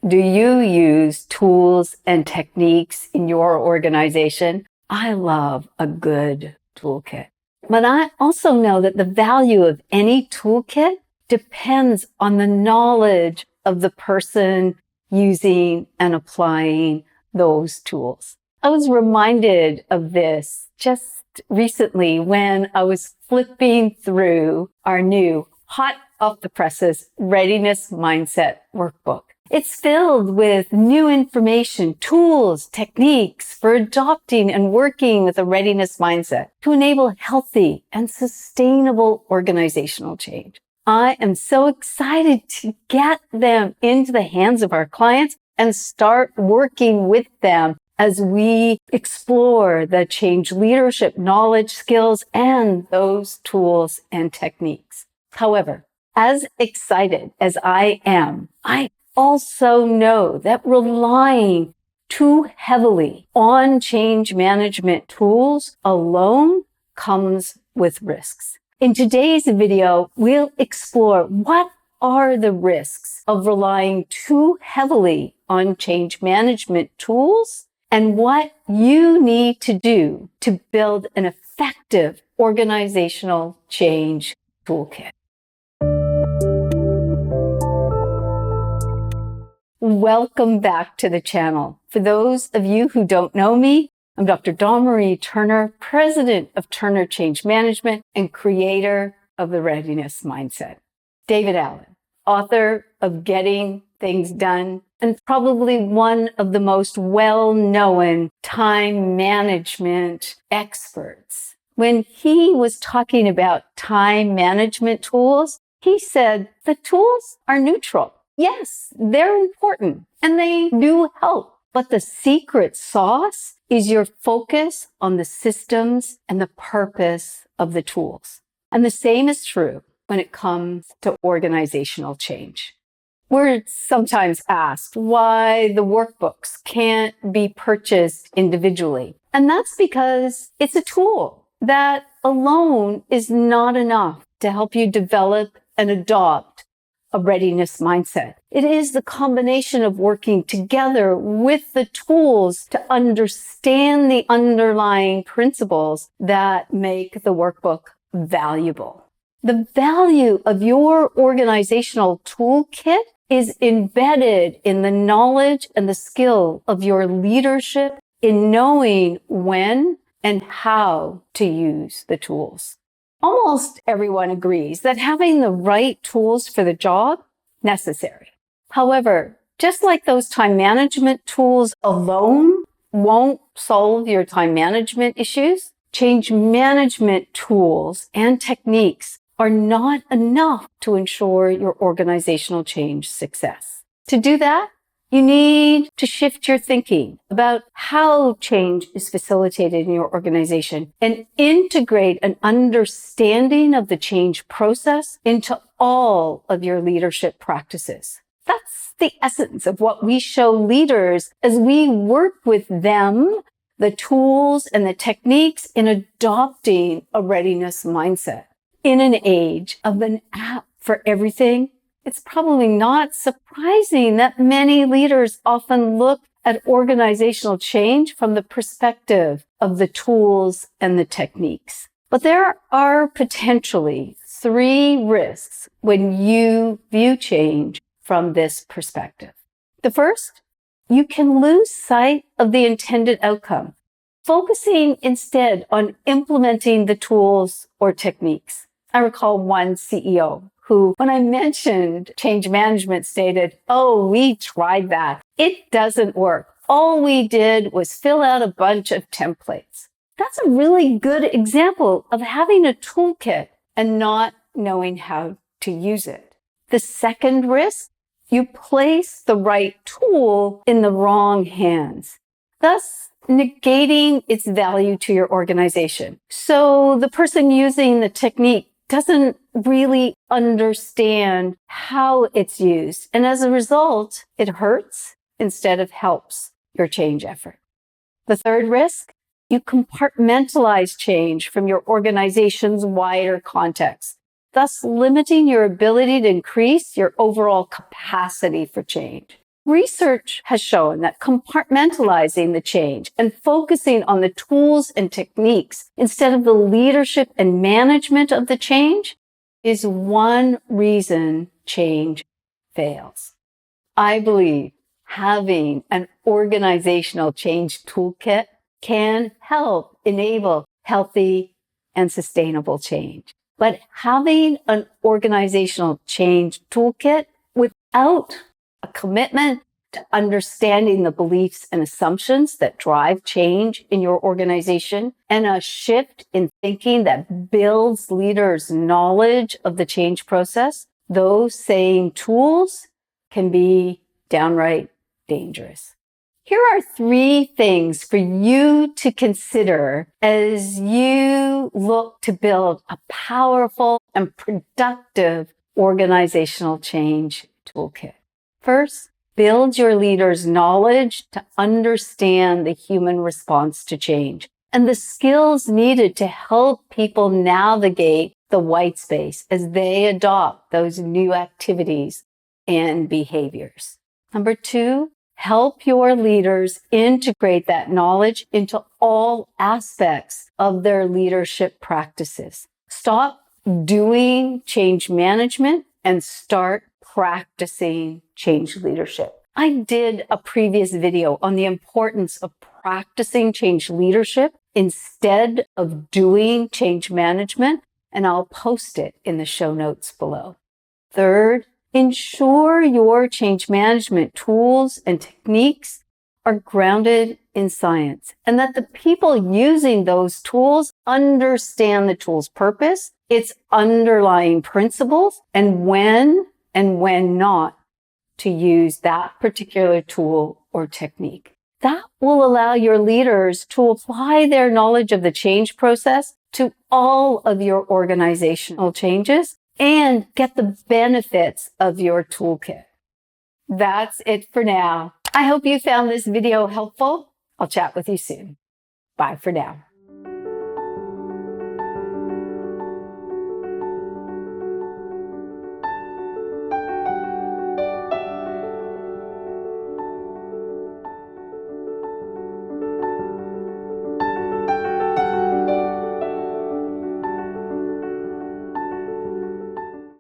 Do you use tools and techniques in your organization? I love a good toolkit. But I also know that the value of any toolkit depends on the knowledge of the person using and applying those tools. I was reminded of this just recently when I was flipping through our new hot off the presses Readiness Mindset workbook. It's filled with new information, tools, techniques for adopting and working with a readiness mindset to enable healthy and sustainable organizational change. I am so excited to get them into the hands of our clients and start working with them as we explore the change leadership knowledge, skills, and those tools and techniques. However, as excited as I am, I also know that relying too heavily on change management tools alone comes with risks. In today's video, we'll explore what are the risks of relying too heavily on change management tools and what you need to do to build an effective organizational change toolkit. Welcome back to the channel. For those of you who don't know me, I'm Dr. Dawn Marie Turner, president of Turner Change Management and creator of the Readiness Mindset. David Allen, author of Getting Things Done, and probably one of the most well-known time management experts. When he was talking about time management tools, he said the tools are neutral. Yes, they're important and they do help, but the secret sauce is your focus on the systems and the purpose of the tools. And the same is true when it comes to organizational change. We're sometimes asked why the workbooks can't be purchased individually. And that's because it's a tool that alone is not enough to help you develop and adopt a readiness mindset. It is the combination of working together with the tools to understand the underlying principles that make the workbook valuable. The value of your organizational toolkit is embedded in the knowledge and the skill of your leadership in knowing when and how to use the tools. Almost everyone agrees that having the right tools for the job necessary. However, just like those time management tools alone won't solve your time management issues, change management tools and techniques are not enough to ensure your organizational change success. To do that, you need to shift your thinking about how change is facilitated in your organization and integrate an understanding of the change process into all of your leadership practices. That's the essence of what we show leaders as we work with them, the tools and the techniques in adopting a readiness mindset. In an age of an app for everything, it's probably not surprising that many leaders often look at organizational change from the perspective of the tools and the techniques. But there are potentially 3 risks when you view change from this perspective. The first, you can lose sight of the intended outcome, focusing instead on implementing the tools or techniques. I recall one CEO who, when I mentioned change management, stated, "Oh, we tried that. It doesn't work. All we did was fill out a bunch of templates." That's a really good example of having a toolkit and not knowing how to use it. The second risk, you place the right tool in the wrong hands, thus negating its value to your organization. So the person using the technique doesn't really understand how it's used. And as a result, it hurts instead of helps your change effort. The third risk, you compartmentalize change from your organization's wider context, thus limiting your ability to increase your overall capacity for change. Research has shown that compartmentalizing the change and focusing on the tools and techniques instead of the leadership and management of the change is one reason change fails. I believe having an organizational change toolkit can help enable healthy and sustainable change. But having an organizational change toolkit without a commitment to understanding the beliefs and assumptions that drive change in your organization and a shift in thinking that builds leaders' knowledge of the change process, those same tools can be downright dangerous. Here are 3 things for you to consider as you look to build a powerful and productive organizational change toolkit. First, build your leaders' knowledge to understand the human response to change and the skills needed to help people navigate the white space as they adopt those new activities and behaviors. Number 2, help your leaders integrate that knowledge into all aspects of their leadership practices. Stop doing change management and start practicing change leadership. I did a previous video on the importance of practicing change leadership instead of doing change management, and I'll post it in the show notes below. Third, ensure your change management tools and techniques are grounded in science and that the people using those tools understand the tool's purpose, its underlying principles, and when not to use that particular tool or technique. That will allow your leaders to apply their knowledge of the change process to all of your organizational changes and get the benefits of your toolkit. That's it for now. I hope you found this video helpful. I'll chat with you soon. Bye for now.